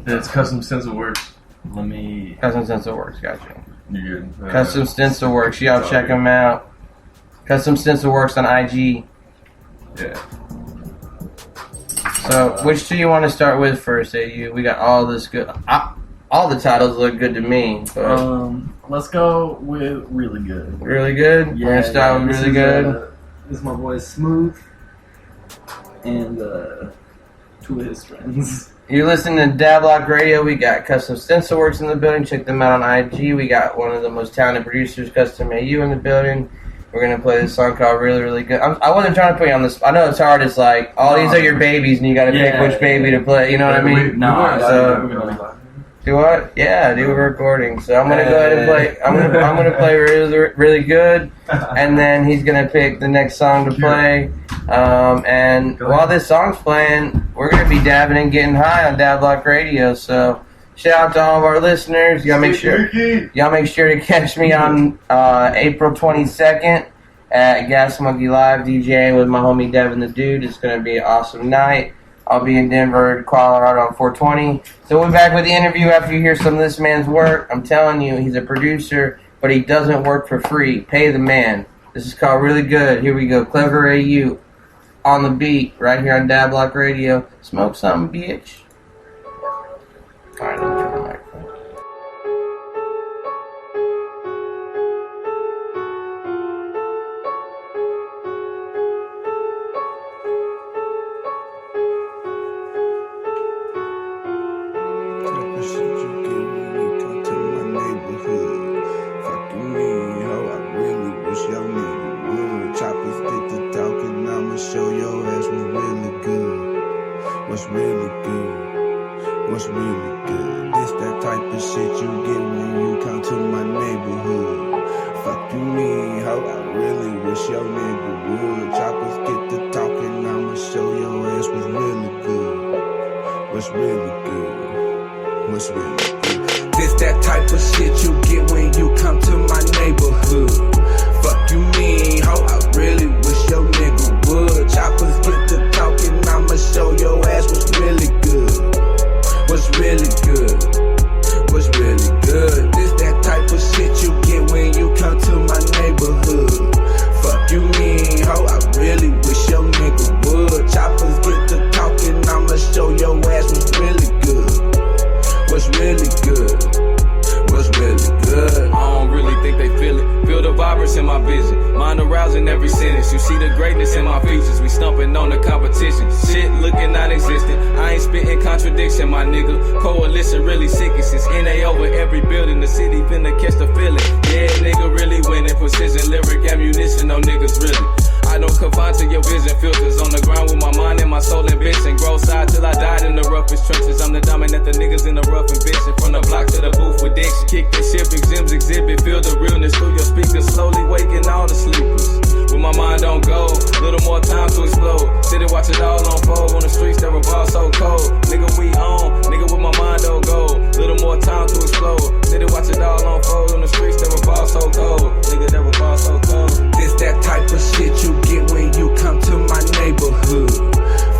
It's Custom Stencil Works. Custom Stencil Works, gotcha. You good? Custom Stencil Works, y'all check them out. Custom Stencil Works on IG. Yeah. So, which do you want to start with first, AU? We got all this good. All the titles look good to me. But let's go with Really Good. Really Good? Yeah, We're going to start with Really Good. This is my boy Smooth and two of his friends. You're listening to Dablock Radio. We got Custom Stencil Works in the building. Check them out on IG. We got one of the most talented producers, Custom AU, in the building. We're going to play this song called Really, Really Good. I wasn't trying to put you on this. I know it's hard. It's like, these are your babies, and you got to pick which baby to play. You know what I mean? Do what? Yeah, do a recording. So I'm gonna go ahead and play. I'm gonna play really, really good, and then he's gonna pick the next song to play. And while this song's playing, we're gonna be dabbing and getting high on Dablock Radio. So shout out to all of our listeners. Y'all make sure to catch me on April 22nd at Gas Monkey Live DJing with my homie Devin the Dude. It's gonna be an awesome night. I'll be in Denver, Colorado on 420. So we'll be back with the interview after you hear some of this man's work. I'm telling you, he's a producer, but he doesn't work for free. Pay the man. This is called Really Good. Here we go. Clever AU on the beat right here on Dablock Radio. Smoke something, bitch. All right, let me turn the microphone. What's really good? This that type of shit you get when you come to my neighborhood. Fuck you mean, ho, I really wish your nigga would. Choppers get to talking, I'ma show your ass what's really good. What's really good? What's really good? This that type of shit you get when you come to my neighborhood. Fuck you mean, ho, I really wish your nigga would. Choppers get to talking, I'ma show your ass what's really good. What's really good? What's really good? This that type of shit you get when you come to my neighborhood. Fuck you mean, ho, I really wish your nigga would. Choppers get to talking, I'ma show your ass what's really good. What's really good? What's really good? I don't really think they feel it. Feel the vibrance in my vision. Mind arousing every sentence. You see the greatness in my features. We stumping on the competition. Shit looking non-existent. I ain't spitting contradiction, my nigga. Coalition really sick. Since NA over every building. The city finna catch the feeling. Yeah, nigga really winning. Precision, lyric, ammunition. No niggas really. I don't conform to your vision filters. On the ground with my mind and my soul ambition. Grow side till I died in the roughest trenches. I'm the dominant, the niggas in the rough ambition. From the block to the booth with Dixie. Kick the ship, exhibit, feel the realness through your speakers. Slowly waking all the sleepers. When my mind don't go, little more time to explode. Sit and watch it all unfold. On the streets that revolve so cold. Nigga, we on. Nigga, with my mind don't go. Little more time to explode. Sit and watch it all unfold. On the streets that revolve so cold. Nigga, that revolve so cold. This that type of shit you get when you come to my neighborhood.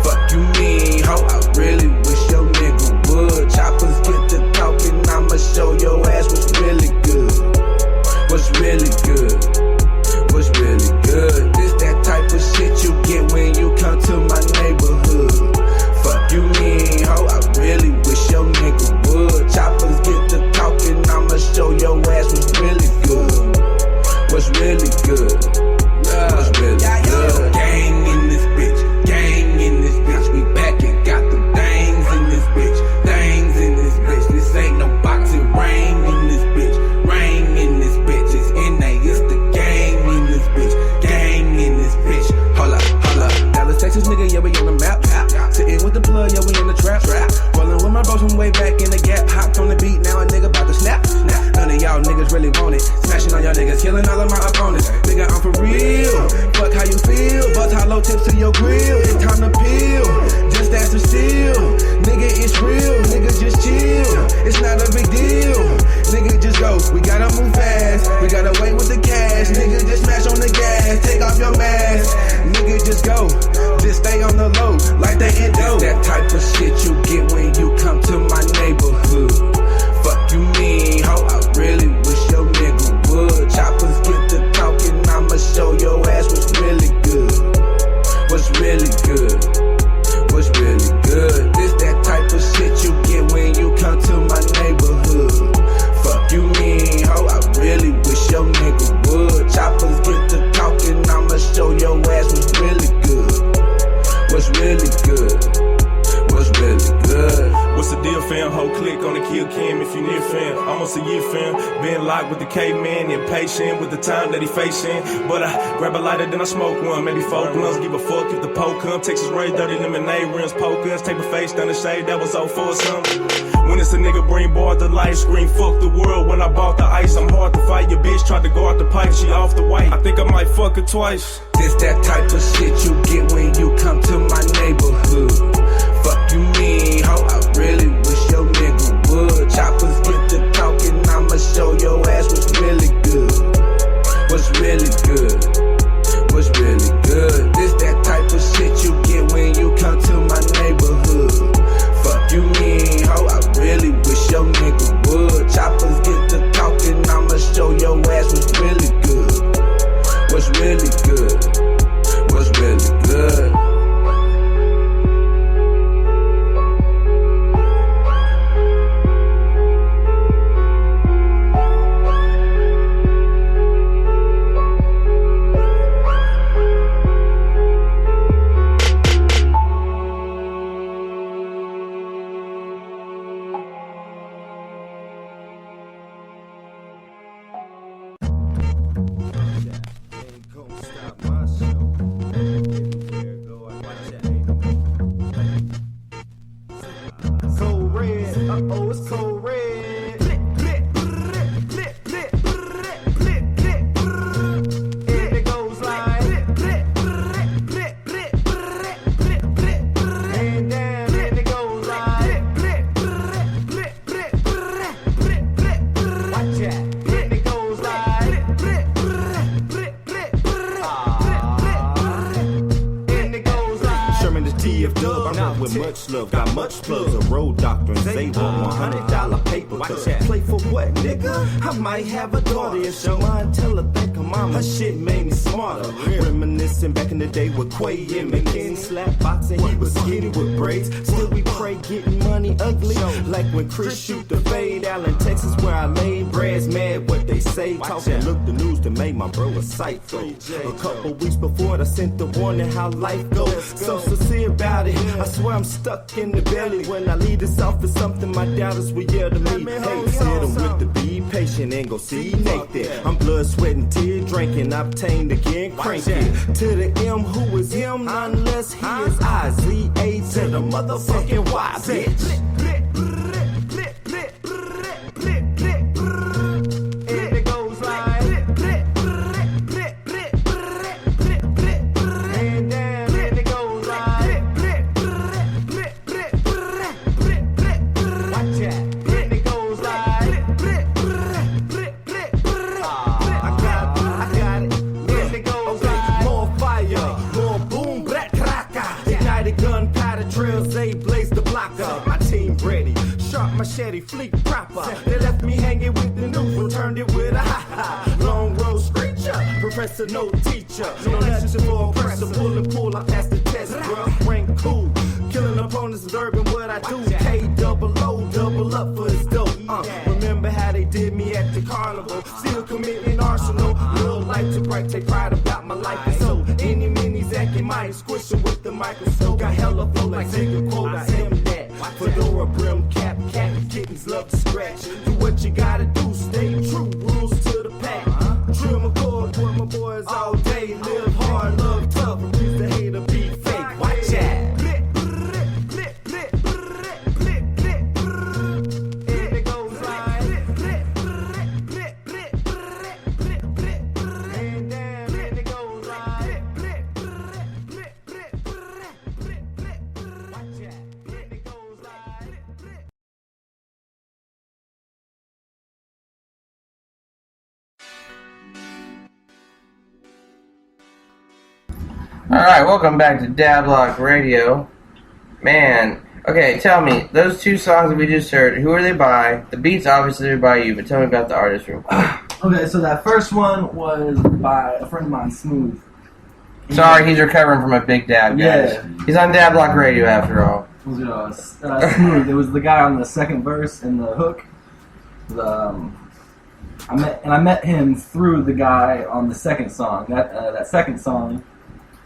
Fuck you mean, ho, I really wish your nigga would. Choppers get to talking, I'ma show your ass what's really good. What's really good? What's really good? This that type of shit you get when you come to my neighborhood. Fuck you mean, ho, I fam. Whole click on the kill cam if you near fam. Almost a year fam. Been locked with the caveman, impatient with the time that he facing. But I grab a lighter, then I smoke one. Maybe 4 blunts, give a fuck if the poke come. Texas raised dirty lemonade rims, poke guns, tape a face down the shade, that was all for something. When it's a nigga bring bar the light, scream fuck the world. When I bought the ice, I'm hard to fight. Your bitch tried to go out the pipe, she off the white. I think I might fuck her twice. This that type of shit you get when you come to my neighborhood. Fuck you mean, ho, I really wish your nigga would. Choppers get to talking, I'ma show your ass what's really good. What's really good? What's really good? This that type of shit you get when you come to my neighborhood. Fuck you mean, ho, I really wish your nigga would. Choppers get to talking, I'ma show your ass what's really good. What's really good? What's really good? With much love, got much plugs, a road doctor and Zay want $100 paper. Play for what, nigga? I might have a daughter if she mind, tell her thank her mama. Her shit made me smarter. Reminiscing back in the day with Quay and McKinney, slap boxing, he was skinny with braids. Still we pray getting money ugly, like when Chris shoot the fade. Allen, Texas, where I laid. Brad's mad what they say. Talking, look the news to make my bro a psycho. A couple weeks before I sent the warning how life goes. So sincere about it, I swear I'm stuck in the belly. When I leave this off for something my doubters will yell to me. Hey, hit him with the be patient and go see Nathan. I'm blood, sweat, and tear drinking, obtained again, crank it. To the M, who is him, unless he is I-Z-A to the motherfucking Y, bitch. Machete, fleet proper. They left me hanging with the neutral, turned it with a ha-ha. Long road screecher, professor, no teacher. No lecture for oppressor, pull and pull, I passed the test, bro. Rank cool, killing opponents is urban, what I do. K-double-O, double up for his dope. Remember how they did me at the carnival? Still committing arsenal, real life to bright, take pride about my life. And so, any minis acting mighty, squishing with the microscope. Got hella flow like Zigga quote, I am that. Fedora brim cap, cat kittens love to scratch. Do what you gotta do, stay true, rules to the pack. Trim a cord with my boys all day. Live hard, love tough, refuse to hate or be fake. Watch out. Alright, welcome back to Dablock Radio. Man, okay, tell me, those two songs that we just heard, who are they by? The beats obviously are by you, but tell me about the artist real quick. Okay, so that first one was by a friend of mine, Smooth. Sorry, he's recovering from a big dab, guys. Yeah. He's on Dablock Radio after all. Smooth. It was the guy on the second verse and the hook. I met him through the guy on the second song. That second song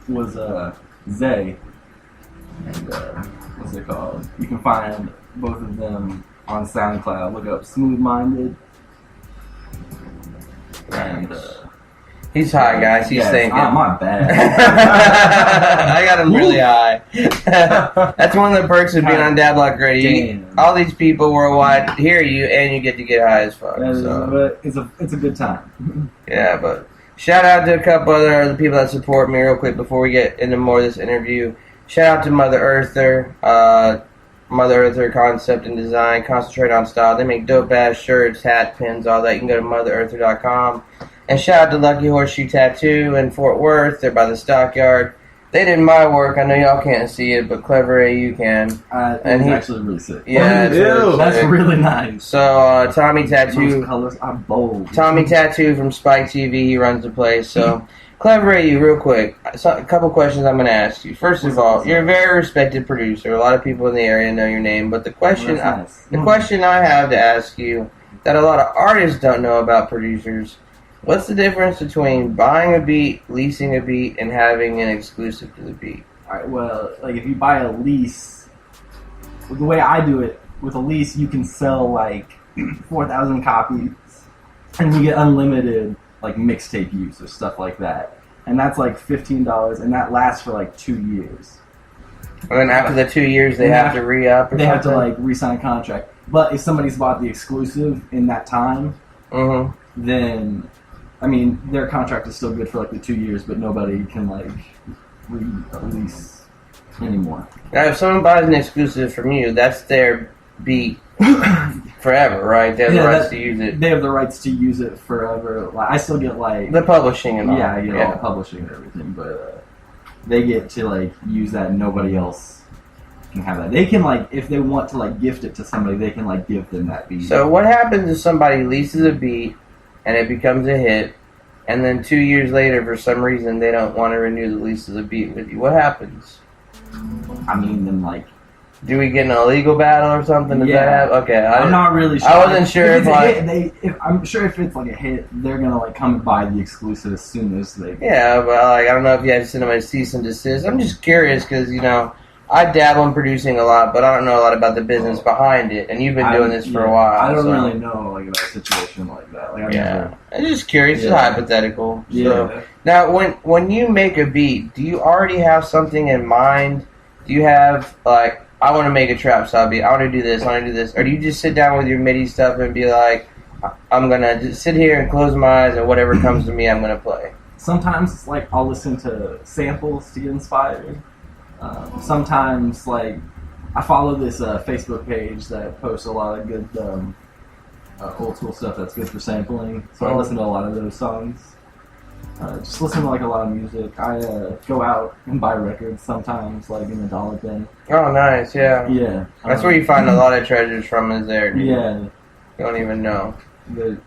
was Zay. And what's it called? You can find both of them on SoundCloud. Look up Smooth Minded. And He's high, guys. He's thinking. Oh, my bad. I got him really high. That's one of the perks of being on Dad Block Radio. All these people worldwide hear you, and you get to get high as fuck. But it's a good time. Yeah, but shout out to a couple other people that support me real quick before we get into more of this interview. Shout out to Mother Earther. Mother Earther Concept and Design. Concentrate on style. They make dope ass shirts, hat pins, all that. You can go to motherearther.com. And shout out to Lucky Horseshoe Tattoo in Fort Worth. They're by the Stockyard. They did my work. I know y'all can't see it, but Clever AU can. And he's actually really sick. Yeah, that's really nice. So Tommy Tattoo. Those colors are bold. Tommy Tattoo from Spike TV. He runs the place. So Clever AU, real quick. A couple questions I'm going to ask you. First of all, you're a very respected producer. A lot of people in the area know your name. But the question, question I have to ask you that a lot of artists don't know about producers. What's the difference between buying a beat, leasing a beat, and having an exclusive to the beat? Alright, well, like if you buy a lease, the way I do it, with a lease you can sell like 4,000 copies and you get unlimited like mixtape use or stuff like that. And that's like $15 and that lasts for like 2 years. And then after the 2 years they have to re-up or They something? have to like re-sign a contract. But if somebody's bought the exclusive in that time, then I mean, their contract is still good for like the 2 years, but nobody can like release anymore. Now, if someone buys an exclusive from you, that's their beat forever, right? They have the rights to use it. They have the rights to use it forever. Like, I still get like the publishing and all. Yeah, I get all the publishing and everything, but they get to like use that. And nobody else can have that. They can like if they want to like gift it to somebody, they can like give them that beat. So what happens if somebody leases a beat and it becomes a hit, and then 2 years later, for some reason, they don't want to renew the lease of the beat with you? What happens? I mean, then like, do we get in a legal battle or something? Does that happen? Okay, I'm not really sure. I wasn't sure if I'm sure if it's like a hit, they're gonna like come and buy the exclusive as soon as they. Yeah, but like I don't know if you have to send them a cease and desist. I'm just curious because I dabble in producing a lot, but I don't know a lot about the business behind it. And you've been doing this for a while. I don't really know like about a situation like that. Like, I'm just curious. It's hypothetical. Yeah. So, now, when you make a beat, do you already have something in mind? Do you have like, I want to make a trap style beat. I want to do this. I want to do this. Or do you just sit down with your MIDI stuff and be like, I'm gonna just sit here and close my eyes and whatever comes to me, I'm gonna play? Sometimes like I'll listen to samples to get inspired. Sometimes, like, I follow this Facebook page that posts a lot of good old school stuff that's good for sampling. So I listen to a lot of those songs. Just listen to, like, a lot of music. I go out and buy records sometimes, like, in the dollar bin. Oh, nice, yeah. Yeah. That's where you find a lot of treasures from, is there? Dude. Yeah. You don't even know. But,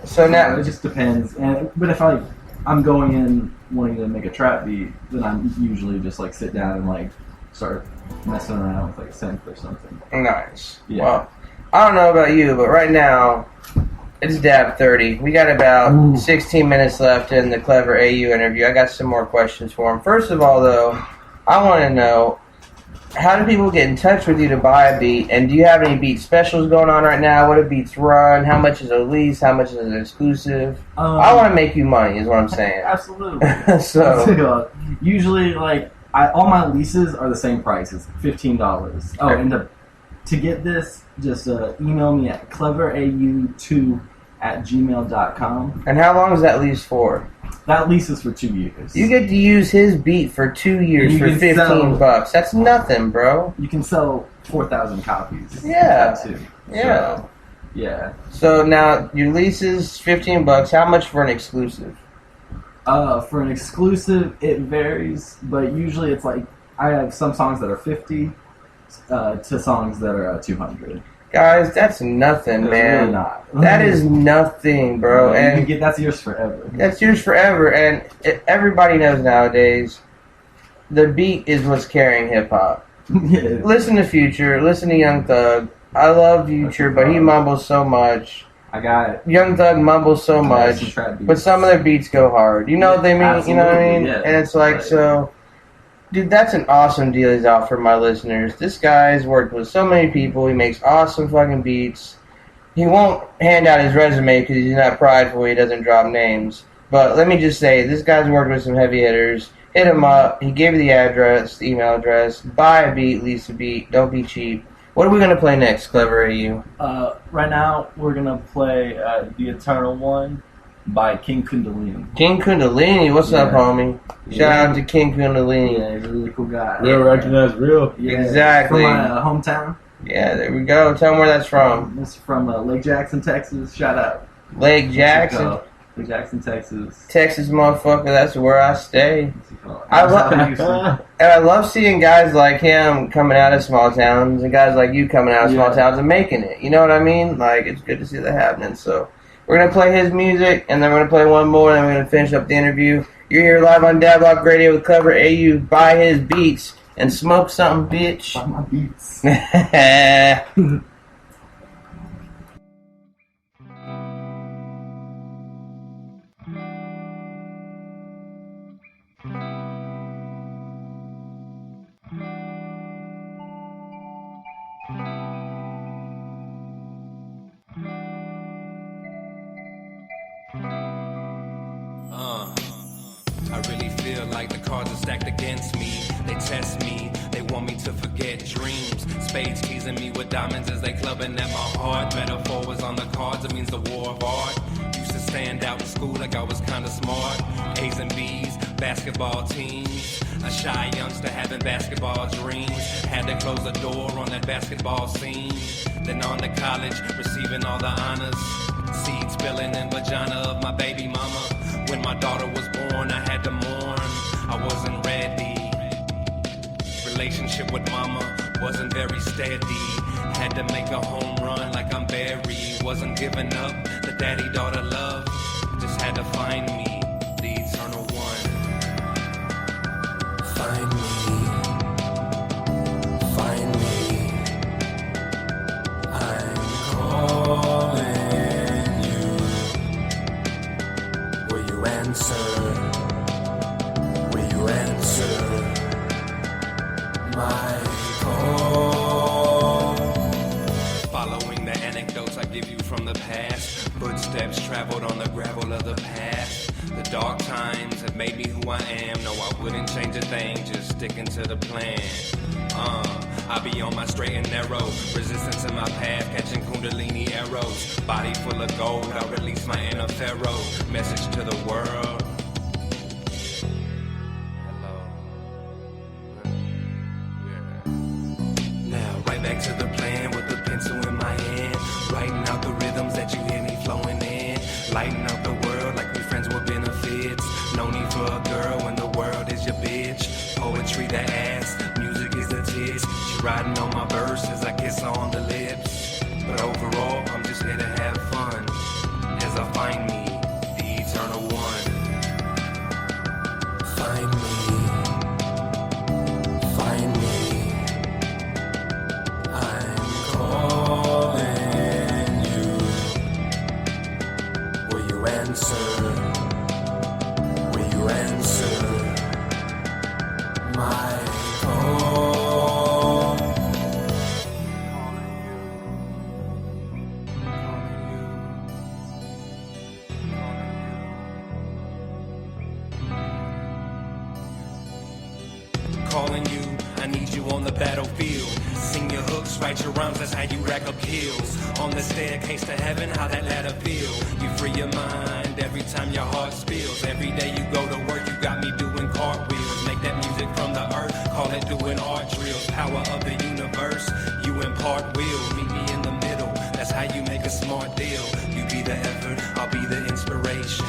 so now... it just depends. But if I'm going in wanting to make a trap beat, then I usually just like sit down and like start messing around with like a synth or something. Nice. Yeah. Well, I don't know about you, but right now it's Dab 30. We got about 16 minutes left in the Clever AU interview. I got some more questions for him. First of all, though, I want to know, how do people get in touch with you to buy a beat? And do you have any beat specials going on right now? What do beats run? How much is a lease? How much is an exclusive? I want to make you money, is what I'm saying. Absolutely. So usually, like, all my leases are the same price. It's $15. Oh, and to get this, just email me at cleverau2@gmail.com. And how long is that lease for? That lease is for 2 years. You get to use his beat for 2 years for $15. That's nothing, bro. You can sell 4,000 copies. Yeah. Too. Yeah. So, yeah. So now your lease is $15. How much for an exclusive? For an exclusive, it varies, but usually it's like I have some songs that are 50 to songs that are 200. Guys, that's nothing, man. Really not. That is nothing, bro. And that's yours forever. That's yours forever. And everybody knows nowadays, the beat is what's carrying hip hop. Yeah. Listen to Future. Listen to Young Thug. I love Future, but he mumbles so much. I got it. Young Thug mumbles so much, but some of their beats go hard. You know what they mean? Absolutely, You know what I mean? Yeah. And it's like, so Dude, that's an awesome deal he's out for my listeners. This guy's worked with so many people. He makes awesome fucking beats. He won't hand out his resume because he's not prideful. He doesn't drop names. But let me just say, this guy's worked with some heavy hitters. Hit him up. He gave you the address, the email address. Buy a beat, lease a beat. Don't be cheap. What are we going to play next, Clever AU? Right now, we're going to play The Eternal One by King Kundalini. King Kundalini, what's up, homie? Shout out to King Kundalini. Yeah, he's a really cool guy. Real recognize real. Yeah, Exactly. From my hometown. Yeah, there we go. Tell him where that's from. This is from Lake Jackson, Texas. Shout out. Lake Jackson. Lake Jackson, Texas. Texas, motherfucker. That's where I stay. I I love seeing guys like him coming out of small towns and guys like you coming out of small towns and making it. You know what I mean? Like, it's good to see that happening. So, we're going to play his music, and then we're going to play one more, and then we're going to finish up the interview. You're here live on Dablock Radio with Clever AU. Buy his beats and smoke something, bitch. Buy my beats. I really feel like the cards are stacked against me. They test me, they want me to forget dreams. Spades teasing me with diamonds as they clubbing at my heart. Metaphor was on the cards, it means the war of art. Used to stand out in school like I was kinda smart. A's and B's, basketball teams. A shy youngster having basketball dreams. Had to close the door on that basketball scene. Then on to college, receiving all the honors. Seed spilling in vagina of my baby mama. When my daughter was born, I had to mourn. I wasn't ready. Relationship with mama wasn't very steady. Had to make a home run like I'm Barry. Wasn't giving up the daddy-daughter love. Just had to find me, the eternal one. Find me, find me. I'm calling you. Will you answer? Will you answer my call? Following the anecdotes I give you from the past. Footsteps traveled on the gravel of the past. The dark times have made me who I am. No, I wouldn't change a thing, just sticking to the plan. I be on my straight and narrow. Resistance in my path, catching Kundalini arrows. Body full of gold, I release my inner pharaoh. Message to the world. Hello. Yeah. Now, right back to the plan with the pencil in my hand. Writing out the rhythms that you hear me flowing in. Lighting up the world like we friends with benefits. No need for a girl when the world is your bitch. Poetry the ass, music is the tits. She riding on my verses, I kiss her on the lips. But overall, I'm just here to have fun. As I find me, the eternal one. Find me, I'm calling you. Will you answer? Will you answer my call? Calling you, I need you on the battlefield. Sing your hooks, write your rhymes, that's how you rack up kills. On the staircase to heaven, how that ladder feel. You free your mind every time your heart spills. Every day you go to work, you got me doing cartwheels. Make that music from the earth, call it doing art drills. Power of the universe, you impart will. Meet me in the middle, that's how you make a smart deal. You be the effort, I'll be the inspiration.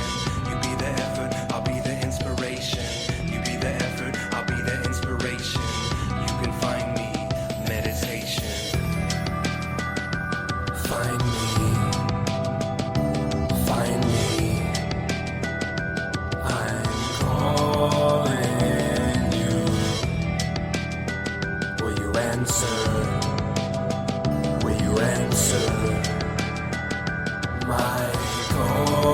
You be the effort, I'll be the inspiration. You be the effort, I'll be the inspiration. You can find me, meditation. Find me. I'm calling you. Will you answer? Will you answer my call?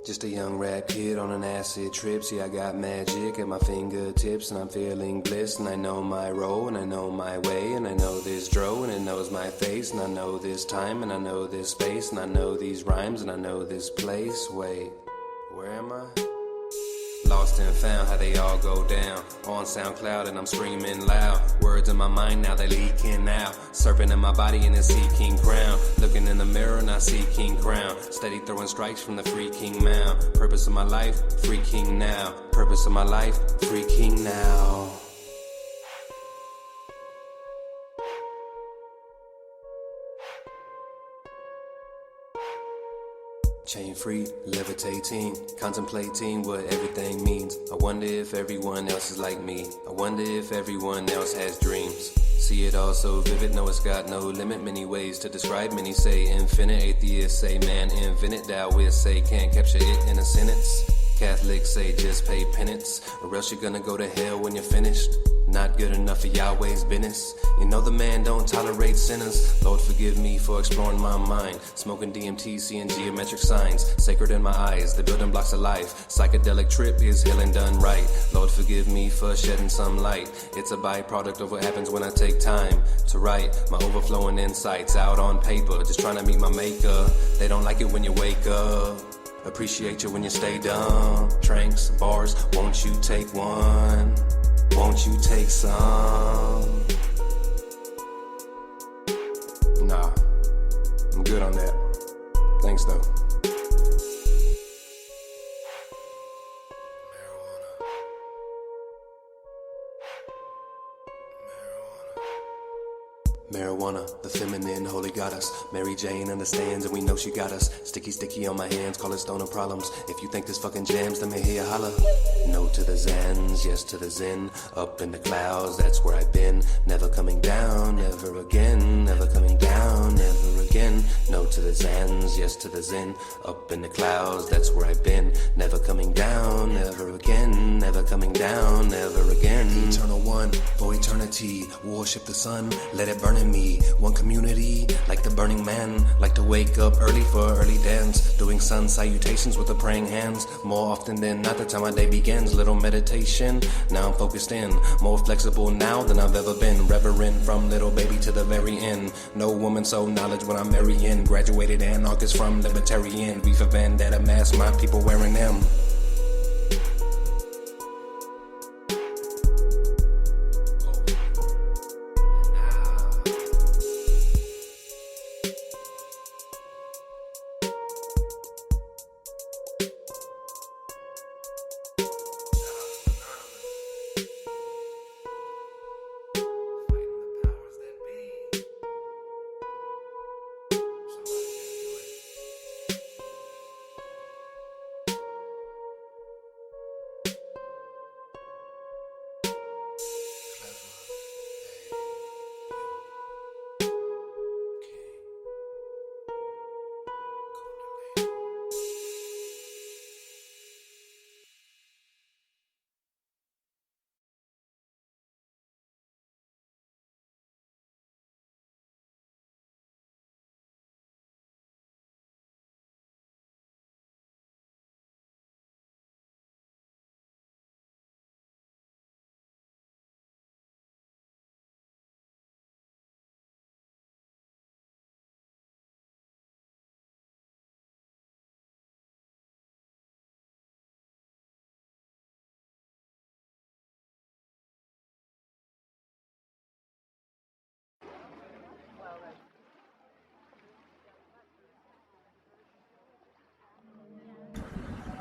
Just a young rap kid on an acid trip. See, I got magic at my fingertips, and I'm feeling bliss. And I know my role, and I know my way, and I know this dro, and it knows my face, and I know this time, and I know this space, and I know these rhymes, and I know this place. Wait, where am I? Lost and found, how they all go down. On SoundCloud and I'm screaming loud. Words in my mind, now they leaking out. Serpent in my body and it's seeking crown. Looking in the mirror, not seeking crown. Steady throwing strikes from the freaking mound. Purpose of my life, freaking now. Purpose of my life, freaking now. Chain free, levitating, contemplating what everything means. I wonder if everyone else is like me. I wonder if everyone else has dreams. See it all so vivid, no it's got no limit. Many ways to describe, many say infinite. Atheists say man invented. Taoists say can't capture it in a sentence. Catholics say just pay penance, or else you're gonna go to hell when you're finished. Not good enough for Yahweh's business. You know the man don't tolerate sinners. Lord forgive me for exploring my mind. Smoking DMT, seeing geometric signs. Sacred in my eyes, the building blocks of life. Psychedelic trip is healing done right. Lord forgive me for shedding some light. It's a byproduct of what happens when I take time to write my overflowing insights out on paper. Just trying to meet my maker. They don't like it when you wake up. Appreciate you when you stay dumb. Tranks, bars, won't you take one? Won't you take some? Nah, I'm good on that. Thanks though. Marijuana, the feminine holy goddess. Mary Jane understands and we know she got us. Sticky, sticky on my hands, call it stoner problems. If you think this fucking jams, let me hear you holler. No to the Zans, yes to the Zen. Up in the clouds, that's where I've been. Never coming down, never again. Never coming down, never again. No to the Zans, yes to the Zen. Up in the clouds, that's where I've been. Never coming down, never again. Never coming down, never again. Eternal one, for eternity. Worship the sun, let it burn in me. One community, like the burning man. Like to wake up early for early dance. Doing sun salutations with the praying hands. More often than not, the time my day begins. Little meditation, now I'm focused in. More flexible now than I've ever been. Reverend from little baby to the very end. No woman so knowledge when I'm marrying. Graduated anarchist from libertarian. We for vendetta mask, my people wearing them.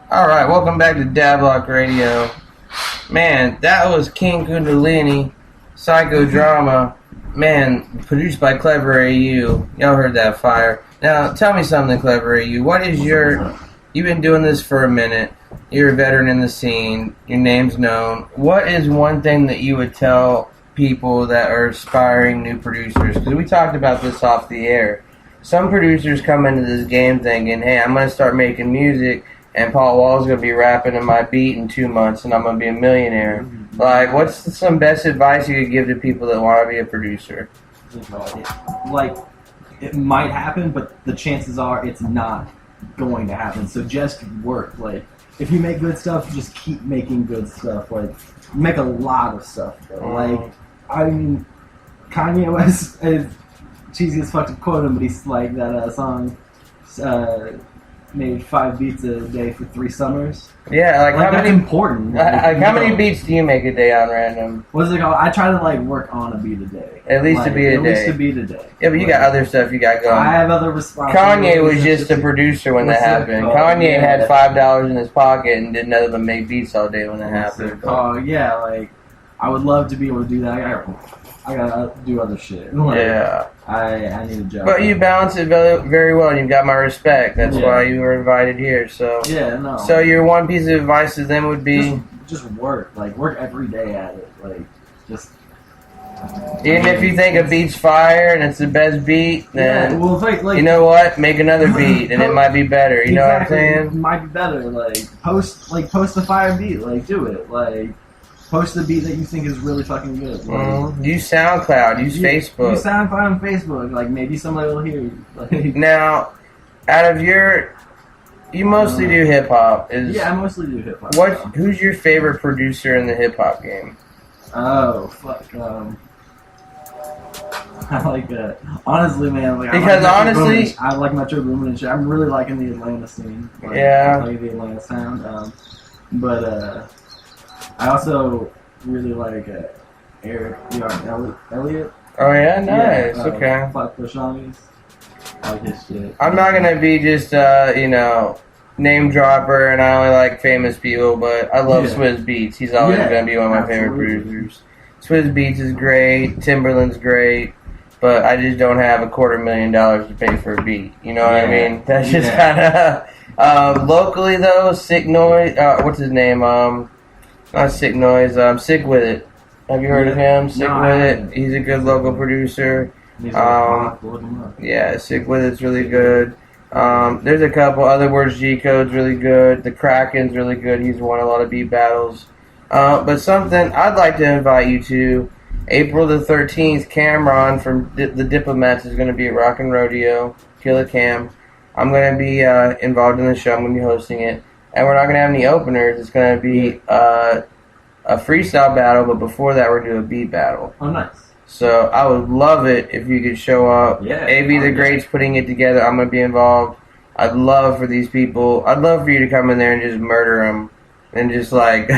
Alright, welcome back to Dablock Radio. Man, that was King Kundalini, Psychodrama. Man, produced by Clever AU. Y'all heard that fire. Now, tell me something, Clever AU. What is your... You've been doing this for a minute. You're a veteran in the scene. Your name's known. What is one thing that you would tell people that are aspiring new producers? Because we talked about this off the air. Some producers come into this game thinking, hey, I'm going to start making music, and Paul Wall's going to be rapping in my beat in 2 months, and I'm going to be a millionaire. Like, what's some best advice you could give to people that want to be a producer? Like, it might happen, but the chances are it's not going to happen. So just work. Like, if you make good stuff, just keep making good stuff. Like, make a lot of stuff. Like, I mean, Kanye West, cheesy as fuck to quote him, but he's like that song, made 5 beats a day for 3 summers. Yeah, like how that's many important. Like how many beats do you make a day on random? What's it called? I try to like work on a beat a day. At least like, a beat a day. At least a beat a day. Yeah, but you got other stuff you got going. I have other responsibilities. Kanye was just a producer when that happened. Kanye had $5 in his pocket and did nothing but make beats all day when that happened. Oh yeah, like I would love to be able to do that. I gotta do other shit. Like, yeah. I need a job. But you balance it very, very well, and you've got my respect. That's why you were invited here. So yeah, no. So your one piece of advice to them would be just work. Like work every day at it. Like just. Even if you think a beat's fire and it's the best beat, then like, you know what? Make another beat, and it might be better. You know what I'm saying? It might be better. Like post a fire beat. Like do it. Like. Post the beat that you think is really fucking good. Like, use SoundCloud. Use Facebook. Use SoundCloud and Facebook. Like maybe somebody will hear you. Like, now, out of you mostly do hip hop. Yeah, I mostly do hip hop. Who's your favorite producer in the hip hop game? Oh fuck. I like that. Honestly, man. Like, because honestly, I like Metro Boomin and shit. I'm really liking the Atlanta scene. Like, yeah. I like the Atlanta sound. But I also really like Eric Elliott. Oh yeah, nice. Yeah, okay. Flatbush Homies. I like his shit. I'm not gonna be just name dropper, and I only like famous people, but I love Swizz Beatz. He's always gonna be one of my favorite producers. Swizz Beatz is great. Timberland's great. But I just don't have $250,000 to pay for a beat. You know what I mean? That's just kind of locally though. Sick Noise. What's his name? Not Sick Noise. Sick With It. Have you heard of him? Sick With It. He's a good local producer. Yeah, Sick With It's really good. There's a couple other words. G Code's really good. The Kraken's really good. He's won a lot of beat battles. But something I'd like to invite you to. April the 13th, Cameron from the Diplomats is going to be at Rockin' Rodeo. Killer Cam. I'm going to be involved in the show. I'm going to be hosting it. And we're not going to have any openers. It's going to be a freestyle battle, but before that we're doing a beat battle. Oh, nice. So I would love it if you could show up. Yeah. AB the Great's putting it together. I'm going to be involved. I'd love for these people. I'd love for you to come in there and just murder them. And just like,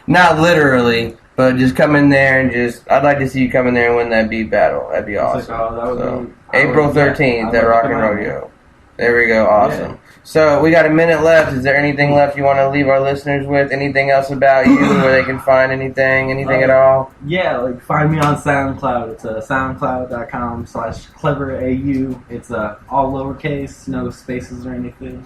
not literally, but just come in there and I'd like to see you come in there and win that beat battle. That'd be awesome. April 13th at Rockin' Rodeo. There we go. Awesome. Yeah. So we got a minute left. Is there anything left you want to leave our listeners with? Anything else about you where they can find anything at all? Yeah, like find me on SoundCloud. It's soundcloud.com/cleverau. It's all lowercase, no spaces or anything.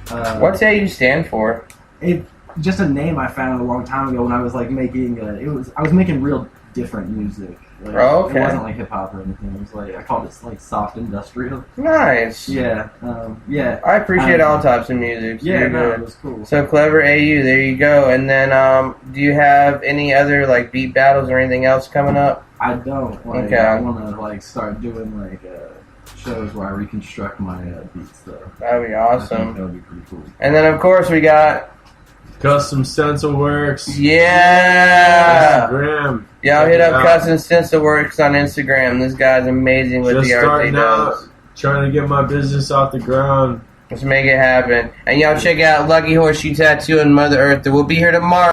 What's AU stand for? It's just a name I found a long time ago when I was like making. I was making real different music. Like, It wasn't like hip hop or anything. It was like I called it like soft industrial. Nice. Yeah. Yeah. I appreciate all types of music. So yeah, no, it was cool. So Clever AU, there you go. And then, do you have any other like beat battles or anything else coming up? I don't. Like, okay. I want to like start doing like shows where I reconstruct my beats though. That'd be awesome. That would be pretty cool. And then of course we got Custom Stencil Works. Yeah. Instagram. Y'all hit up Custom Stencil Works on Instagram. This guy's amazing with the art he does. Trying to get my business off the ground. Let's make it happen. And y'all check out Lucky Horseshoe Tattoo and Mother Earth. We'll be here tomorrow.